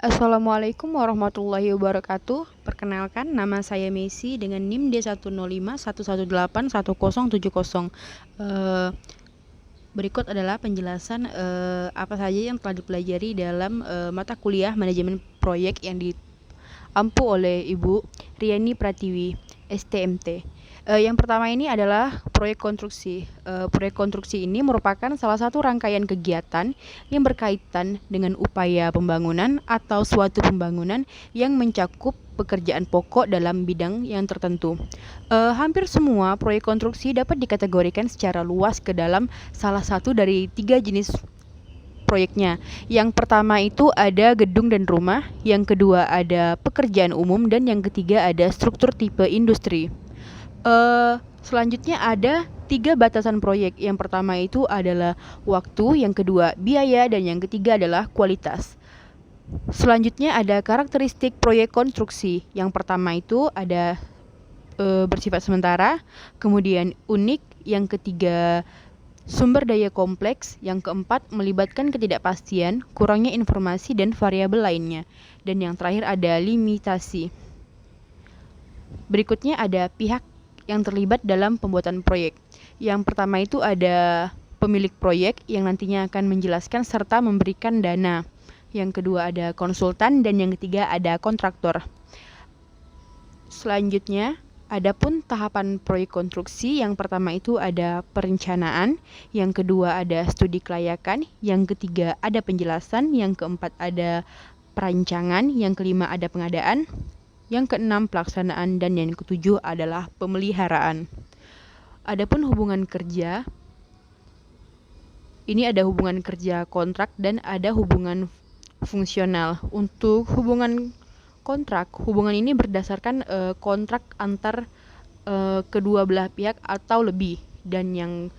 Assalamualaikum warahmatullahi wabarakatuh. Perkenalkan, nama saya Messi dengan NIM D10511811070. Berikut adalah penjelasan apa saja yang telah dipelajari dalam mata kuliah manajemen proyek yang diampu oleh Ibu Riani Pratiwi, STMT. Yang pertama ini adalah proyek konstruksi. Proyek konstruksi ini merupakan salah satu rangkaian kegiatan yang berkaitan dengan upaya pembangunan atau suatu pembangunan yang mencakup pekerjaan pokok dalam bidang yang tertentu. Hampir semua proyek konstruksi dapat dikategorikan secara luas ke dalam salah satu dari 3 jenis proyeknya. Yang pertama itu ada gedung dan rumah, yang kedua ada pekerjaan umum, dan yang ketiga ada struktur tipe industri. Selanjutnya ada 3 batasan proyek. Yang pertama itu adalah waktu, yang kedua biaya, dan yang ketiga adalah kualitas. Selanjutnya ada karakteristik proyek konstruksi. Yang pertama itu ada bersifat sementara, kemudian unik, yang ketiga sumber daya kompleks, yang keempat melibatkan ketidakpastian, kurangnya informasi dan variabel lainnya, dan yang terakhir ada limitasi. Berikutnya ada pihak yang terlibat dalam pembuatan proyek. Yang pertama itu ada pemilik proyek yang nantinya akan menjelaskan serta memberikan dana. Yang kedua ada konsultan, dan yang ketiga ada kontraktor. Selanjutnya, adapun tahapan proyek konstruksi, yang pertama itu ada perencanaan, yang kedua ada studi kelayakan, yang ketiga ada penjelasan, yang keempat ada perancangan, yang kelima ada pengadaan, yang keenam pelaksanaan, dan yang ketujuh adalah pemeliharaan. Adapun hubungan kerja, ini ada hubungan kerja kontrak dan ada hubungan fungsional. Untuk hubungan kontrak, hubungan ini berdasarkan kontrak antar kedua belah pihak atau lebih, dan yang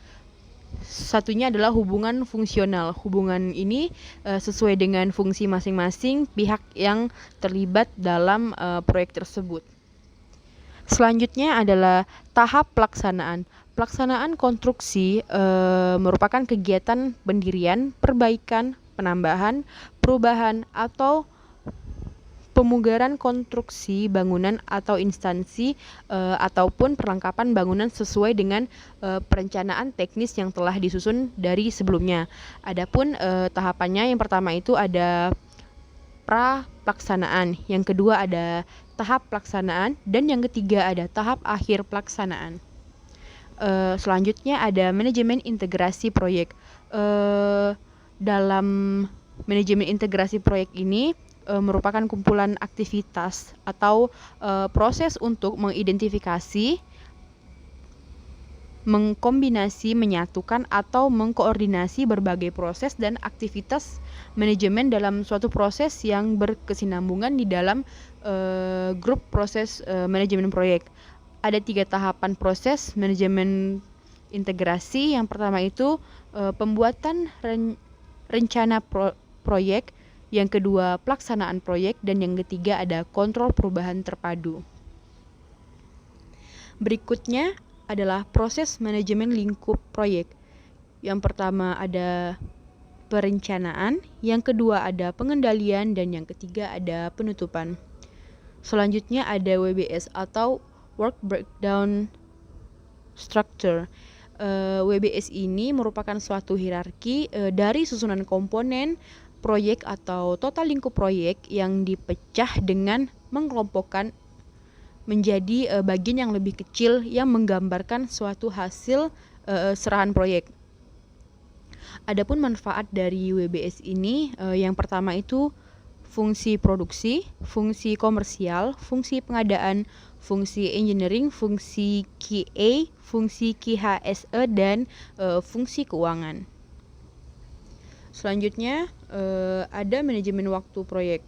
satunya adalah hubungan fungsional. Hubungan ini sesuai dengan fungsi masing-masing pihak yang terlibat dalam proyek tersebut. Selanjutnya adalah tahap pelaksanaan. Pelaksanaan konstruksi merupakan kegiatan pendirian, perbaikan, penambahan, perubahan, atau pemugaran konstruksi bangunan atau instansi ataupun perlengkapan bangunan sesuai dengan perencanaan teknis yang telah disusun dari sebelumnya. Adapun tahapannya, yang pertama itu ada pra-pelaksanaan, yang kedua ada tahap pelaksanaan, dan yang ketiga ada tahap akhir pelaksanaan. Selanjutnya ada manajemen integrasi proyek. Dalam manajemen integrasi proyek ini merupakan kumpulan aktivitas atau proses untuk mengidentifikasi, mengkombinasi, menyatukan, atau mengkoordinasi berbagai proses dan aktivitas manajemen dalam suatu proses yang berkesinambungan di dalam grup proses manajemen proyek. Ada 3 tahapan proses manajemen integrasi. Yang pertama itu pembuatan rencana proyek, yang kedua pelaksanaan proyek, dan yang ketiga ada kontrol perubahan terpadu. Berikutnya adalah proses manajemen lingkup proyek. Yang pertama ada perencanaan, yang kedua ada pengendalian, dan yang ketiga ada penutupan. Selanjutnya ada WBS atau Work Breakdown Structure. WBS ini merupakan suatu hierarki dari susunan komponen proyek atau total lingkup proyek yang dipecah dengan mengelompokkan menjadi bagian yang lebih kecil yang menggambarkan suatu hasil serahan proyek. Adapun manfaat dari WBS ini, yang pertama itu fungsi produksi, fungsi komersial, fungsi pengadaan, fungsi engineering, fungsi QA, fungsi QHSE, dan fungsi keuangan. Selanjutnya ada manajemen waktu proyek.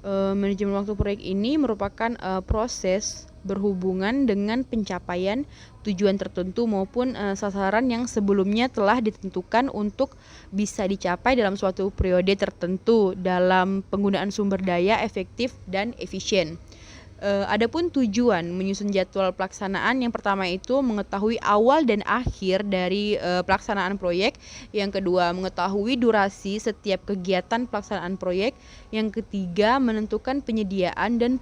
Manajemen waktu proyek ini merupakan proses berhubungan dengan pencapaian tujuan tertentu maupun sasaran yang sebelumnya telah ditentukan untuk bisa dicapai dalam suatu periode tertentu dalam penggunaan sumber daya efektif dan efisien. Adapun tujuan menyusun jadwal pelaksanaan, yang pertama itu mengetahui awal dan akhir dari pelaksanaan proyek. Yang kedua, mengetahui durasi setiap kegiatan pelaksanaan proyek. Yang ketiga, menentukan penyediaan dan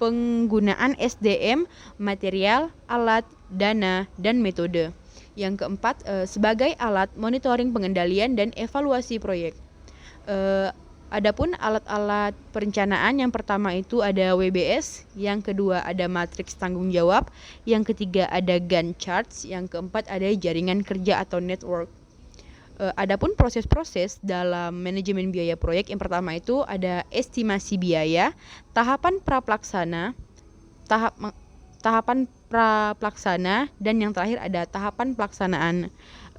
penggunaan SDM, material, alat, dana, dan metode. Yang keempat, sebagai alat monitoring pengendalian dan evaluasi proyek. Adapun alat-alat perencanaan, yang pertama itu ada WBS, yang kedua ada matriks tanggung jawab, yang ketiga ada Gantt charts, yang keempat ada jaringan kerja atau network. Adapun proses-proses dalam manajemen biaya proyek, yang pertama itu ada estimasi biaya, tahapan praplaksana, tahapan praplaksana, dan yang terakhir ada tahapan pelaksanaan.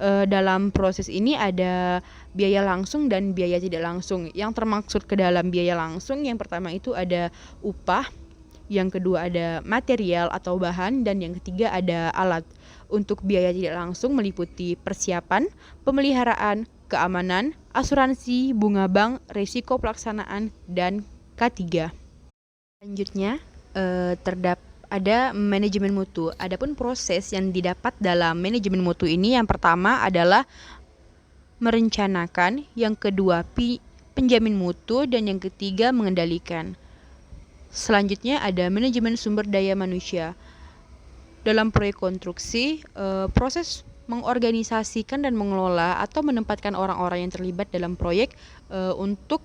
Dalam proses ini ada biaya langsung dan biaya tidak langsung. Yang termaksud ke dalam biaya langsung, yang pertama itu ada upah, yang kedua ada material atau bahan, dan yang ketiga ada alat. Untuk biaya tidak langsung meliputi persiapan, pemeliharaan, keamanan, asuransi, bunga bank, risiko pelaksanaan, dan K3. Selanjutnya, ada manajemen mutu. Adapun proses yang didapat dalam manajemen mutu ini, yang pertama adalah merencanakan, yang kedua penjamin mutu, dan yang ketiga mengendalikan. Selanjutnya ada manajemen sumber daya manusia. Dalam proyek konstruksi, proses mengorganisasikan dan mengelola atau menempatkan orang-orang yang terlibat dalam proyek untuk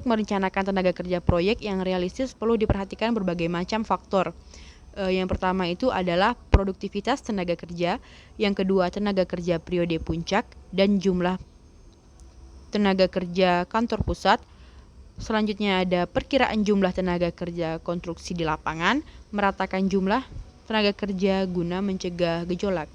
merencanakan tenaga kerja proyek yang realistis perlu diperhatikan berbagai macam faktor. Yang pertama itu adalah produktivitas tenaga kerja, yang kedua tenaga kerja periode puncak, dan jumlah tenaga kerja kantor pusat. Selanjutnya ada perkiraan jumlah tenaga kerja konstruksi di lapangan, meratakan jumlah tenaga kerja guna mencegah gejolak.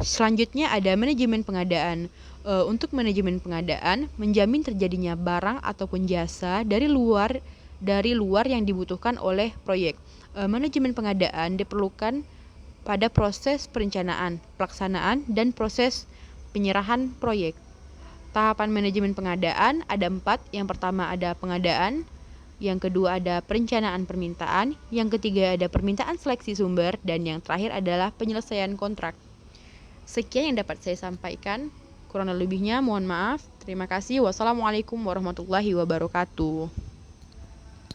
Selanjutnya ada manajemen pengadaan. Untuk manajemen pengadaan, menjamin terjadinya barang ataupun jasa dari luar yang dibutuhkan oleh proyek. Manajemen pengadaan diperlukan pada proses perencanaan, pelaksanaan, dan proses penyerahan proyek. Tahapan manajemen pengadaan ada 4. Yang pertama ada pengadaan, yang kedua ada perencanaan permintaan, yang ketiga ada permintaan seleksi sumber, dan yang terakhir adalah penyelesaian kontrak. Sekian yang dapat saya sampaikan. Kurang lebihnya mohon maaf. Terima kasih. Wassalamualaikum warahmatullahi wabarakatuh.